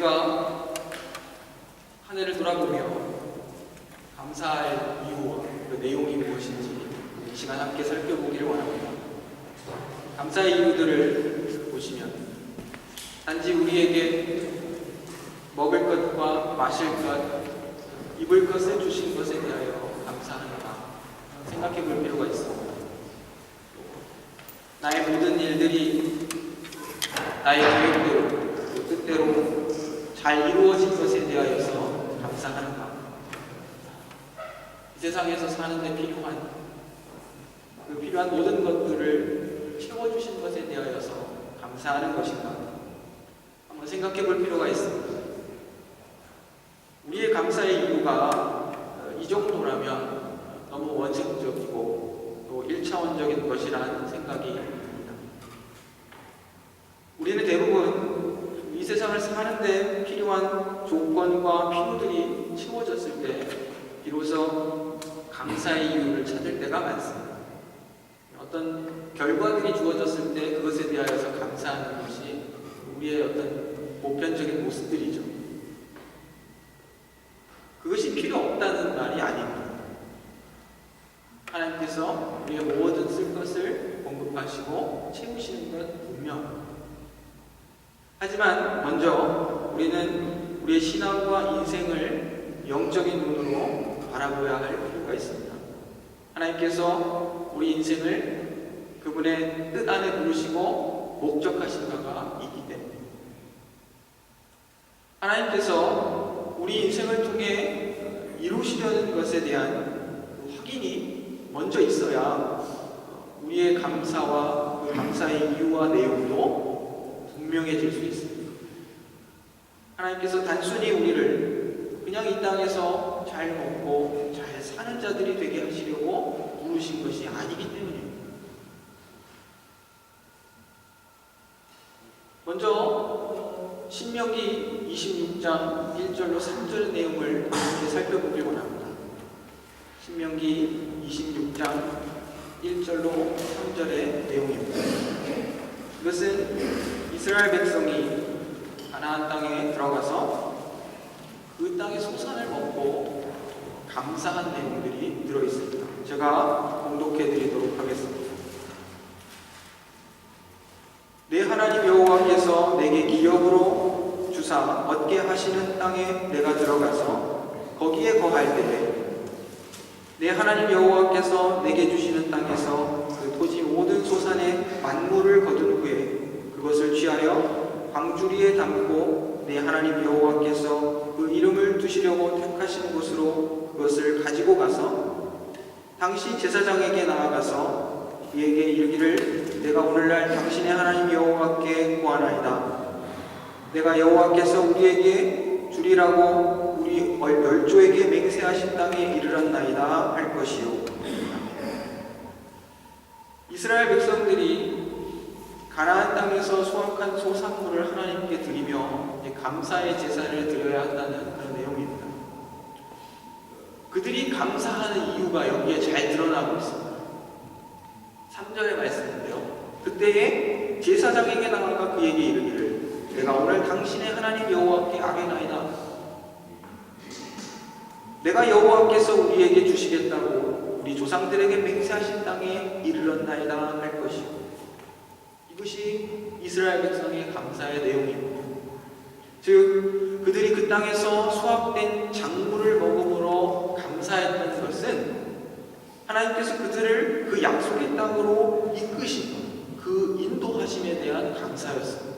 우리가 한 해를 돌아보며 감사할 이유와 그 내용이 무엇인지 이 시간 함께 살펴보기를 원합니다. 감사의 이유들을 보시면 단지 우리에게 먹을 것과 마실 것, 입을 것을 주신 것에 대하여 감사하는가 생각해 볼 필요가 있습니다. 나의 모든 일들이 나의 계획대로, 그 뜻대로 잘 이루어진 것에 대하여서 감사하는가? 이 세상에서 사는데 필요한 모든 것들을 채워주신 것에 대하여서 감사하는 것인가? 한번 생각해 볼 필요가 있습니다. 우리의 감사의 이유가 이 정도라면 너무 원색적이고 또 1차원적인 것이라는 생각이 듭니다. 우리는 대부분 이 세상을 사는데 필요한 조건과 필요들이 채워졌을 때 비로소 감사의 이유를 찾을 때가 많습니다. 어떤 결과들이 주어졌을 때 그것에 대하여서 감사하는 것이 우리의 어떤 보편적인 모습들이죠. 그것이 필요 없다는 말이 아닙니다. 하나님께서 우리의 모든 쓸 것을 공급하시고 채우시는 것 분명합니다. 하지만 먼저 우리는 우리의 신앙과 인생을 영적인 눈으로 바라보아야 할 필요가 있습니다. 하나님께서 우리 인생을 그분의 뜻 안에 부르시고 목적하신 바가 있기 때문에 하나님께서 우리 인생을 통해 이루시려는 것에 대한 확인이 먼저 있어야 우리의 감사와 그 감사의 이유와 내용도 분명해질 수 있습니다. 하나님께서 단순히 우리를 그냥 이 땅에서 잘 먹고 잘 사는 자들이 되게 하시려고 부르신 것이 아니기 때문입니다. 먼저 신명기 26장 1절로 3절 내용을 함께 살펴보길 원합니다. 신명기 26장 1절로 3절의 내용입니다. 이것은 이스라엘 백성이 가나안 땅에 들어가서 그 땅의 소산을 먹고 감사한 내용들이 들어있습니다. 제가 봉독해 드리도록 하겠습니다. 내 하나님 여호와께서 내게 기업으로 주사 얻게 하시는 땅에 내가 들어가서 거기에 거할 때에 내 하나님 여호와께서 내게 주시는 땅에서 그 토지 모든 소산의 만물을 거둔 후에 그것을 취하여 광주리에 담고 내 하나님 여호와께서 그 이름을 두시려고 택하신 곳으로 그것을 가지고 가서 당시 제사장에게 나아가서 그에게 이르기를 내가 오늘날 당신의 하나님 여호와께 구하나이다. 내가 여호와께서 우리에게 주리라고 우리 열조에게 맹세하신 땅에 이르렀나이다 할 것이요. 이스라엘 백성들이 가나안 땅에서 수확한 소산물을 하나님께 드리며 감사의 제사를 드려야 한다는 그런 내용입니다. 그들이 감사하는 이유가 여기에 잘 드러나고 있습니다. 3절의 말씀인데요. 그때에 제사장에게 나아가 그에게 이르기를 내가 오늘 당신의 하나님 여호와께 아뢰나이다. 내가 여호와께서 우리에게 주시겠다고 우리 조상들에게 맹세하신 땅에 이르렀나이다 할 것이고 이것이 이스라엘 백성의 감사의 내용입니다. 즉 그들이 그 땅에서 수확된 작물을 먹음으로 감사했던 것은 하나님께서 그들을 그 약속의 땅으로 이끄신 그 인도하심에 대한 감사였습니다.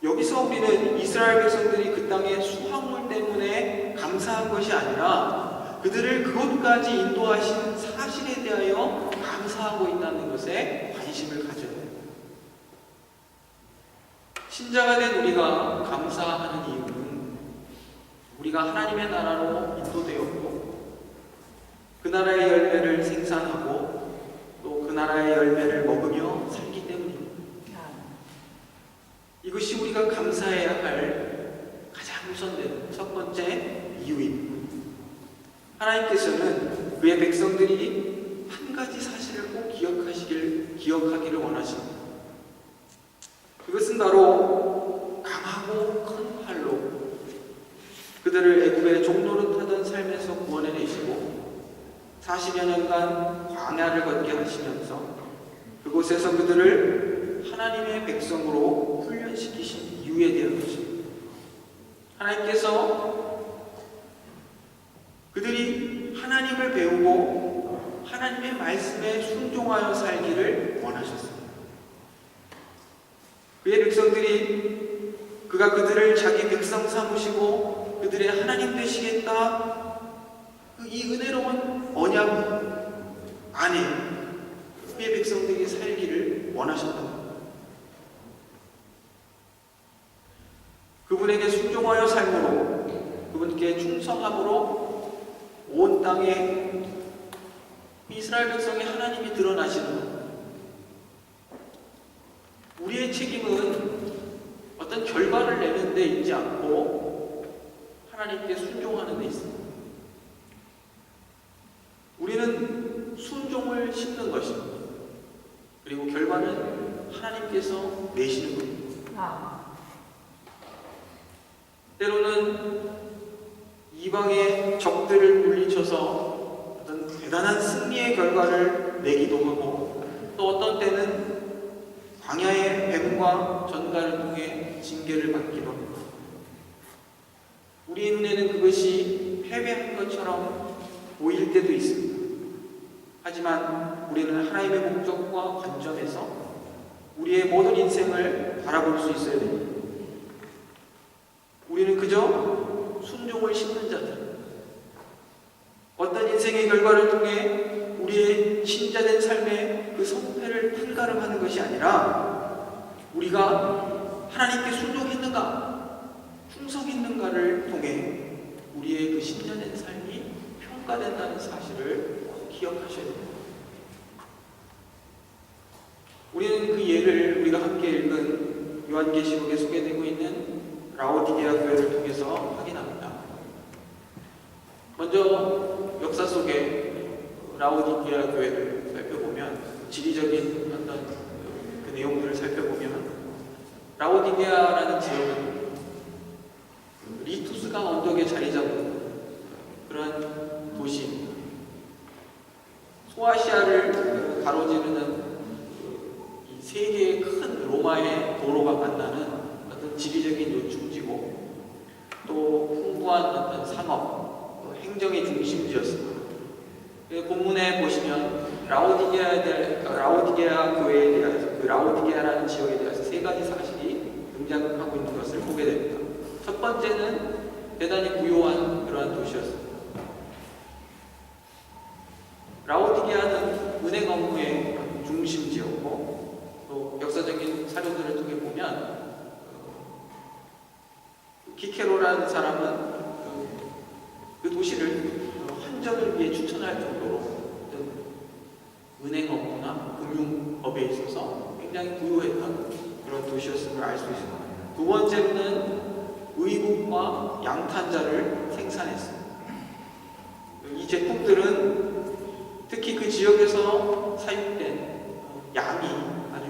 여기서 우리는 이스라엘 백성들이 그 땅의 수확물 때문에 감사한 것이 아니라 그들을 그곳까지 인도하신 사실에 대하여 감사하고 있다는 것에 관심을 가져야 됩니다. 신자가 된 우리가 감사하는 이유는 우리가 하나님의 나라로 인도되었고 그 나라의 열매를 생산하고 또 그 나라의 열매를 먹으며 살기 때문입니다. 이것이 우리가 감사해야 할 가장 우선된 첫 번째 이유입니다. 하나님께서는 그의 백성들이 한 가지 사실을 꼭 기억하기를 원하십니다. 그것은 바로 40여 년간 광야를 걷게 하시면서 그곳에서 그들을 하나님의 백성으로 훈련시키신 이유에 대한 것입니다. 하나님께서 그들이 하나님을 배우고 하나님의 말씀에 순종하여 살기를 원하셨습니다. 그의 백성들이 그가 그들을 자기 백성 삼으시고 그들의 하나님 되시겠다, 이 은혜로운 언약 안에 그의 백성들이 살기를 원하셨다. 그분에게 순종하여 삶으로, 그분께 충성함으로 온 땅에 이스라엘 백성의 하나님이 드러나시는 것. 우리의 책임은 어떤 결과를 내는 데 있지 않고 하나님께 순종하는 데 있습니다. 우리는 순종을 심는 것입니다. 그리고 결과는 하나님께서 내시는 겁니다. 때로는 이방의 적들을 물리쳐서 어떤 대단한 승리의 결과를 내기도 하고, 또 어떤 때는 광야의 뱀과 전갈을 통해 징계를 받기도 합니다. 우리 눈에는 그것이 패배한 것처럼 보일 때도 있습니다. 하지만 우리는 하나님의 목적과 관점에서 우리의 모든 인생을 바라볼 수 있어야 됩니다. 우리는 그저 순종을 심는 자들, 어떤 인생의 결과를 통해 우리의 신자된 삶의 그 성패를 판가름하는 것이 아니라 우리가 하나님께 순종했는가, 충성했는가를 통해 우리의 그 신자된 삶이 평가된다는 사실을 기억하셔야 됩니다. 우리는 그 예를 우리가 함께 읽은 요한계시록에 소개되고 있는 라오디게아 교회를 통해서 확인합니다. 먼저 역사 속에 라오디게아 교회를 살펴보면, 지리적인 어떤 그 내용들을 살펴보면, 라오디게아라는 지역은 리투스강 언덕에 자리 잡은 그러한 도시입니다. 소아시아를 가로지르는 이 세 개의 큰 로마의 도로가 만나는 어떤 지리적인 요충지고, 또 풍부한 어떤 상업, 또 행정의 중심지였습니다. 본문에 보시면 라오디게아 교회에 대해서, 그 라오디게아라는 지역에 대해서 세 가지 사실이 등장하고 있는 것을 보게 됩니다. 첫 번째는 대단히 부유한 그러한 도시였습니다. 라오디게아는 은행 업무의 중심지였고, 또 역사적인 사료들을 통해 보면 키케로라는 사람은 그 도시를 환전을 위해 추천할 정도로 은행 업무나 금융업에 있어서 굉장히 부유했던 그런 도시였음을 알 수 있습니다. 두 번째로는 의국과 양탄자를 생산했습니다. 이 제품들은 특히 그 지역에서 사육된 양이 아주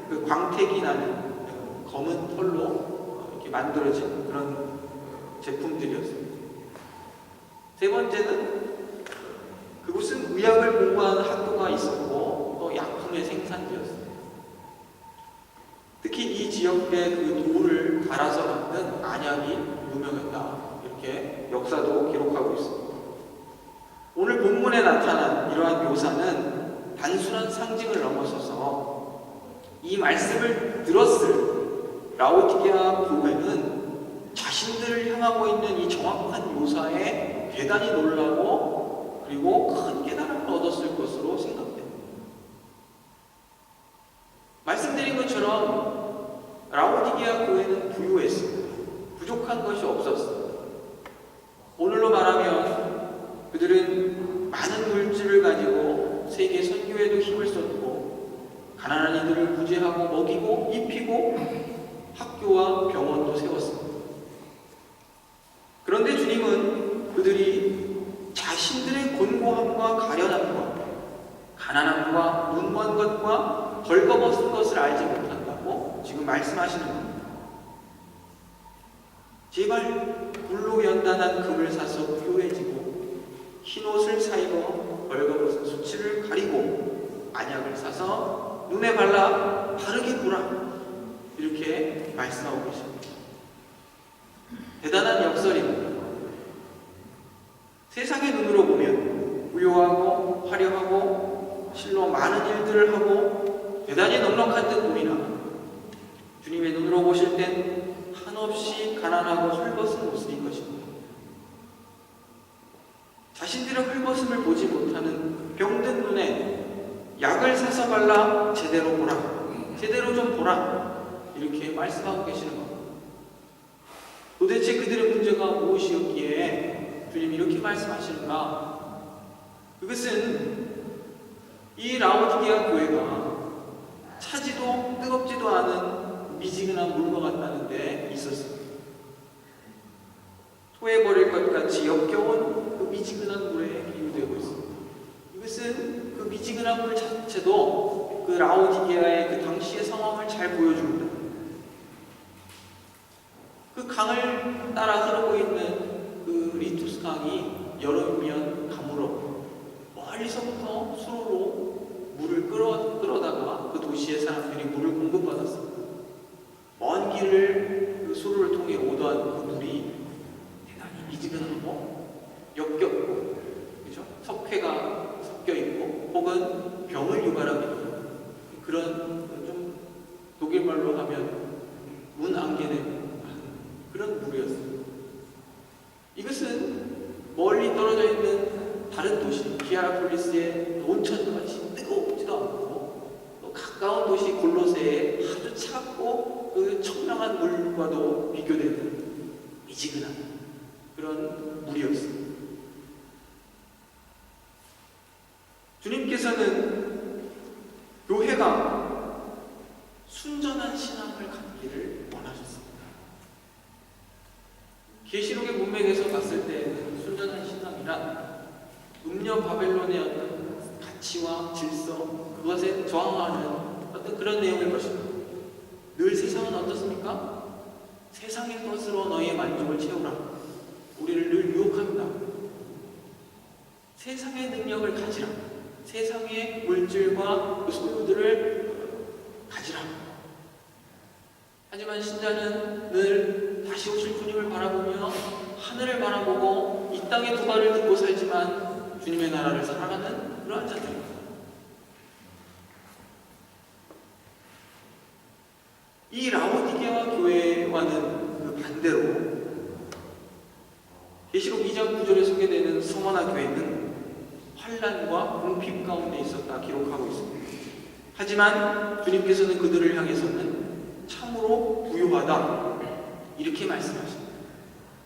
그 광택이 나는 검은 털로 이렇게 만들어진 그런 제품들이었습니다. 세 번째는 그곳은 의학을 공부하는 학교가 있었고, 또 약품의 생산지였습니다. 특히 이 지역의 그 돌을 갈아서 만든 안약이 유명했다, 이렇게 역사도 기록하고 있습니다. 오늘 본문에 나타난 이러한 묘사는 단순한 상징을 넘어서서 이 말씀을 들었을 라오디게아 교회는 자신들을 향하고 있는 이 정확한 묘사에 대단히 놀라고, 그리고 큰 깨달음을 얻었을 것으로 생각됩니다. 말씀드린 것처럼 라오디게아 교회는 부유했습니다. 부족한 것이 없었습니다. 오늘로 말하면 그들은 많은 물질을 가지고 세계 선교에도 힘을 쏟고, 가난한 이들을 구제하고 먹이고 입히고 학교와 병원도 세웠습니다. 그런데 주님은 그들이 자신들의 곤고함과 가련함과 가난함과 눈먼 것과 벌거벗은 것을 알지 못한다고 지금 말씀하시는 겁니다. 제발 굴로 연단한 금을 사서 부유해지고 흰옷을 사입어 벌거벗은 수치를 가리고 안약을 사서 눈에 발라 바르게 보라. 이렇게 말씀하고 계십니다. 대단한 역설입니다. 세상의 눈으로 보면 부유하고 화려하고 실로 많은 일들을 하고 대단히 넉넉한 듯 보이나 주님의 눈으로 보실 땐 한없이 가난하고 헐벗은 모습인 것입니다. 자신들의 헐벗음을 보지 못하는 병든 눈에 약을 사서 발라 제대로 보라, 제대로 좀 보라, 이렇게 말씀하고 계시는 겁니다. 도대체 그들의 문제가 무엇이었기에 주님이 이렇게 말씀하시는가? 그것은 이 라오디게아 교회가 차지도 뜨겁지도 않은 미지근한 물과 같다는 데 있었습니다. 토해버릴 것 같이 역겨운 그 미지근한 물에 비유되고 있습니다. 이것은 그 미지근한 물 자체도 그 라오디게아의 그 당시의 상황을 잘 보여줍니다. 그 강을 따라 흐르고 있는 그 리투스 강이 여름이면 가물어 멀리서부터 수로로 물을 끌어다가 그 도시의 사람들이 물을 공급받았습니다. 먼 길을 그 수로를 통해 오던 그 물이 대단히 미지근하고 역겹고, 그죠? 석회가 섞여 있고 혹은 병을 유발하게 되는 그런 좀 독일말로 하면 문 안개는 그런 물이었습니다. 이것은 멀리 떨어져 있는 다른 도시 히아라폴리스의 온천같이 뜨겁지도 않고 또 가까운 도시 골로새의 아주 차갑고 그 청량한 물과도 비교되는 미지근한 그런 물이었습니다. 주님께서는 교회가 순전한 신앙을 갖기를 원하셨습니다. 계시록의 문맥에서 봤을 때 순전한 신앙이란 음녀 바벨론의 어떤 가치와 질서, 그것에 저항하는 어떤 그런 내용일 것입니다. 늘 세상은 어떻습니까? 세상의 것으로 너희의 만족을 채우라. 우리를 늘 유혹합니다. 세상의 능력을 가지라. 세상의 물질과 그 소유들을 가지라. 하지만 신자는 늘 다시 오실 주님을 바라보며 하늘을 바라보고 이 땅의 두 발을 딛고 살지만 주님의 나라를 살아가는 그러한 자들입니다. 이 라오디게아 교회와는 그 반대로 계시록 2장 9절에 소개되는 서머나 교회는 환난과 궁핍 가운데 있었다 기록하고 있습니다. 하지만 주님께서는 그들을 향해서는 참으로 부유하다 이렇게 말씀하십니다.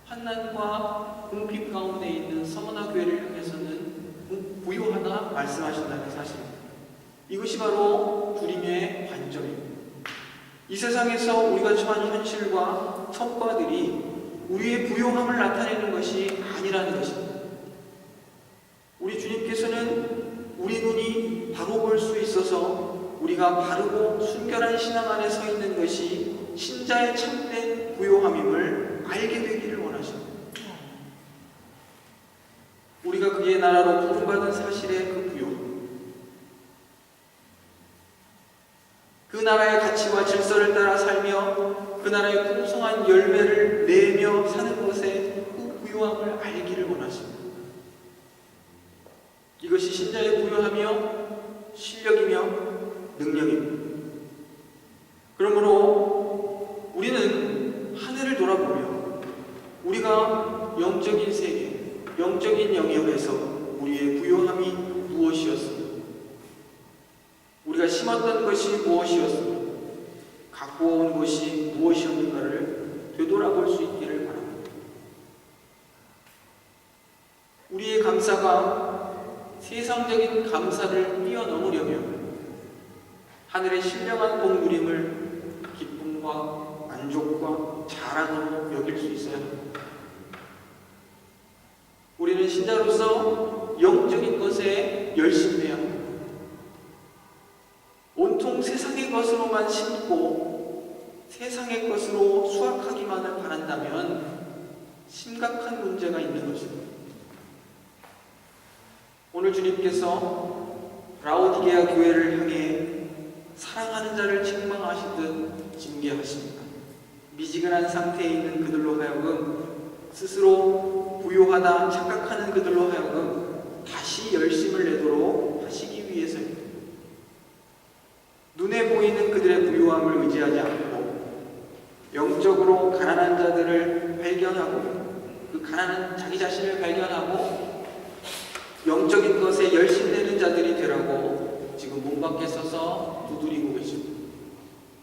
환난과 궁핍 가운데 있는 서머나 교회를 향해서는 부유하다 말씀하신다는 사실입니다. 이것이 바로 주님의 관점입니다. 이 세상에서 우리가 처한 현실과 성과들이 우리의 부유함을 나타내는 것이 아니라는 것입니다. 우리 주님께서는 우리 눈이 바로 볼 수 있어서 우리가 바르고 순결한 신앙 안에 서 있는 것이 신자의 참된 부요함임을 알게 되기를 원하십니다. 우리가 그의 나라로 부름받은 사실의 그 부요함, 그 나라의 가치와 질서를 따라 살며 그 나라의 풍성한 열매를 내며 사는 것에 그 부요함을 알기를 원하십니다. 이것이 신자의 부요하며 실력이며 능력입니다. 그러므로 우리는 하늘을 돌아보며 우리가 영적인 세계, 영적인 영역에서 우리의 부요함이 무엇이었습니까? 우리가 심었던 것이 무엇이었습니까? 갖고 온 것이 무엇이었는가를 되돌아볼 수 있기를 바랍니다. 우리의 감사가 세상적인 감사를 뛰어넘으려면 하늘의 신령한 복 누림을 기쁨과 만족과 자랑으로 여길 수 있어야 합니다. 우리는 신자로서 영적인 것에 열심해야 합니다. 온통 세상의 것으로만 심고 세상의 것으로 수확하기만을 바란다면 심각한 문제가 있는 것입니다. 오늘 주님께서 라오디게아 교회를 향해 사랑하는 자를 책망하시듯 징계하십니다. 미지근한 상태에 있는 그들로 하여금 스스로 부요하다 착각하는 그들로 하여금 다시 열심을 내도록 하시기 위해서입니다. 눈에 보이는 그들의 부요함을 의지하지 않고 영적으로 가난한 자들을 발견하고 그 가난한 자기 자신을 발견하고 영적인 것에 열심내는 자들이 되라고 지금 문 밖에 서서 두드리고 계십니다.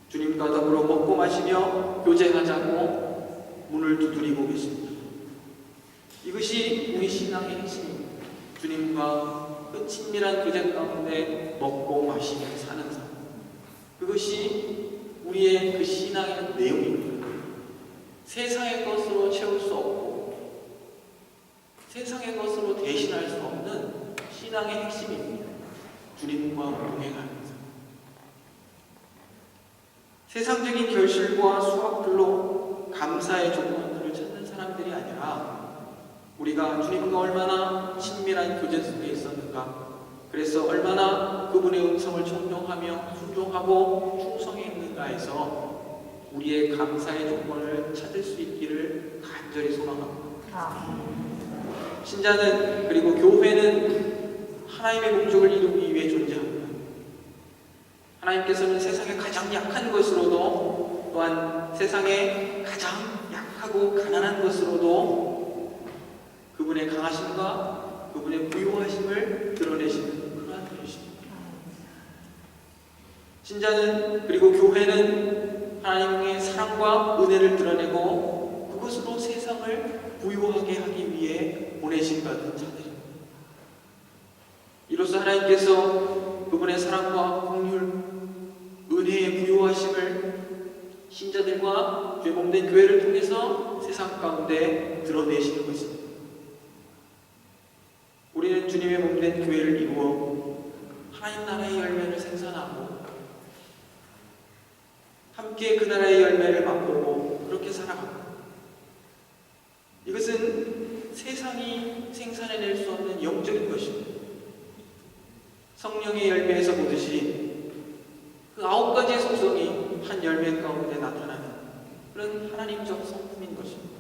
주님과 더불어 먹고 마시며 교제하자고 문을 두드리고 계십니다. 이것이 우리 신앙의 핵심입니다. 주님과 그 친밀한 교제 가운데 먹고 마시며 사는 삶. 그것이 우리의 그 신앙의 내용입니다. 세상의 것으로 채울 수 없고 세상의 것으로 대신할 수 없는 신앙의 핵심입니다. 주님과 동행하면서 세상적인 결실과 수확들로 감사의 조건들을 찾는 사람들이 아니라 우리가 주님과 얼마나 친밀한 교제 속에 있었는가, 그래서 얼마나 그분의 음성을 청종하며 순종하고 충성했는가에서 우리의 감사의 조건을 찾을 수 있기를 간절히 소망합니다. 신자는 그리고 교회는 하나님의 목적을 이루기 위해 존재합니다. 하나님께서는 세상의 가장 약한 것으로도 또한 세상의 가장 약하고 가난한 것으로도 그분의 강하심과 그분의 부요하심을 드러내시는 그러한 분이십니다. 신자는 그리고 교회는 하나님의 사랑과 은혜를 드러내고 그것으로 세상을 부요하게 하기 위해 보내신 받은 자들입니다. 이로써 하나님께서 그분의 사랑과 긍휼, 은혜의 부요하심을 신자들과 죄범된 교회를 통해서 세상 가운데 드러내시는 것입니다. 우리는 주님의 몸된 교회를 이루어 하나님 나라의 열매를 생산하고 함께 그 나라의 열매를 맛보고 그렇게 살아갑니다. 이것은 세상이 생산해낼 수 없는 영적인 것입니다. 성령의 열매에서 보듯이 그 9가지의 속성이 한 열매 가운데 나타나는 그런 하나님적 성품인 것입니다.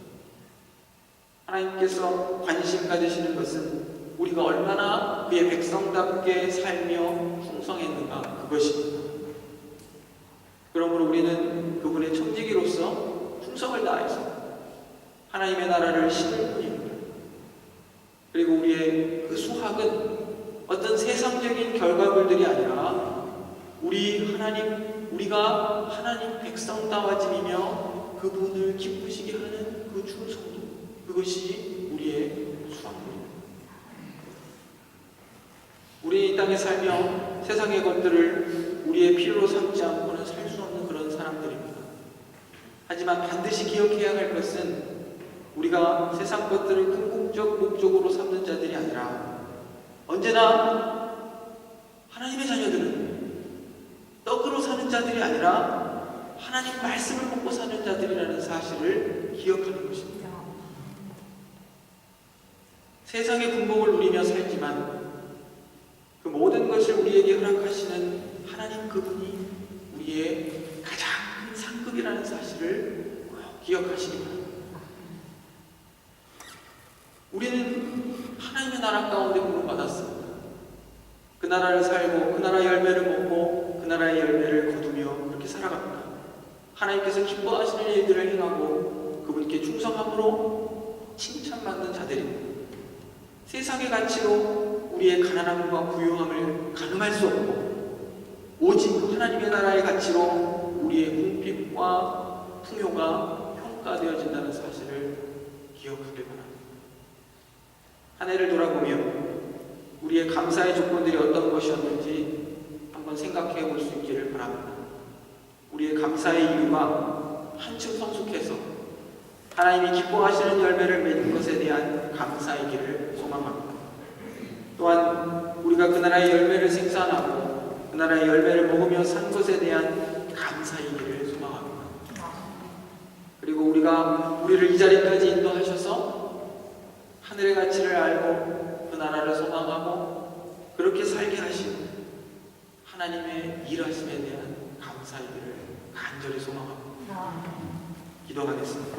하나님께서 관심 가지시는 것은 우리가 얼마나 그의 백성답게 살며 충성했는가 그것입니다. 그러므로 우리는 그분의 청지기로서 충성을 다해서 하나님의 나라를 심을 뿐입니다. 그리고 우리의 그 수확은 어떤 세상적인 결과물들이 아니라 우리가 하나님 백성다워짐이며 그분을 기쁘시게 하는 그 충성도, 그것이 우리의 수확물입니다. 우리 이 땅에 살며 세상의 것들을 우리의 필요로 삼지 않고는 살 수 없는 그런 사람들입니다. 하지만 반드시 기억해야 할 것은 우리가 세상 것들을 궁극적 목적으로 삼는 자들이 아니라 언제나 하나님의 자녀들은 떡으로 사는 자들이 아니라 하나님 말씀을 먹고 사는 자들이라는 사실을 기억하는 것입니다. 세상의 군복을 누리며 살지만 그 모든 것을 우리에게 허락하시는 하나님 그분이 우리의 가장 큰 상급이라는 사실을 꼭 기억하시기 바랍니다. 우리는 하나님의 나라 가운데 부름받았습니다. 그 나라를 살고 그 나라의 열매를 먹고 그 나라의 열매를 거두며 그렇게 살아갑니다. 하나님께서 기뻐하시는 일들을 행하고 그분께 충성함으로 칭찬받는 자들입니다. 세상의 가치로 우리의 가난함과 부유함을 가늠할 수 없고 오직 하나님의 나라의 가치로 우리의 궁핍과 풍요가 평가되어진다는 사실을 기억하길 바랍니다. 한 해를 돌아보며 우리의 감사의 조건들이 어떤 것이었는지 한번 생각해 볼 수 있기를 바랍니다. 우리의 감사의 이유가 한층 성숙해서 하나님이 기뻐하시는 열매를 맺는 것에 대한 감사이기를 소망합니다. 또한 우리가 그 나라의 열매를 생산하고 그 나라의 열매를 먹으며 산 것에 대한 감사이기를 소망합니다. 그리고 우리를 이 자리까지 인도하셔서 하늘의 가치를 알고 그 나라를 소망하고 그렇게 살게 하신 하나님의 일하심에 대한 감사이기를 간절히 소망합니다. 기도하겠습니다.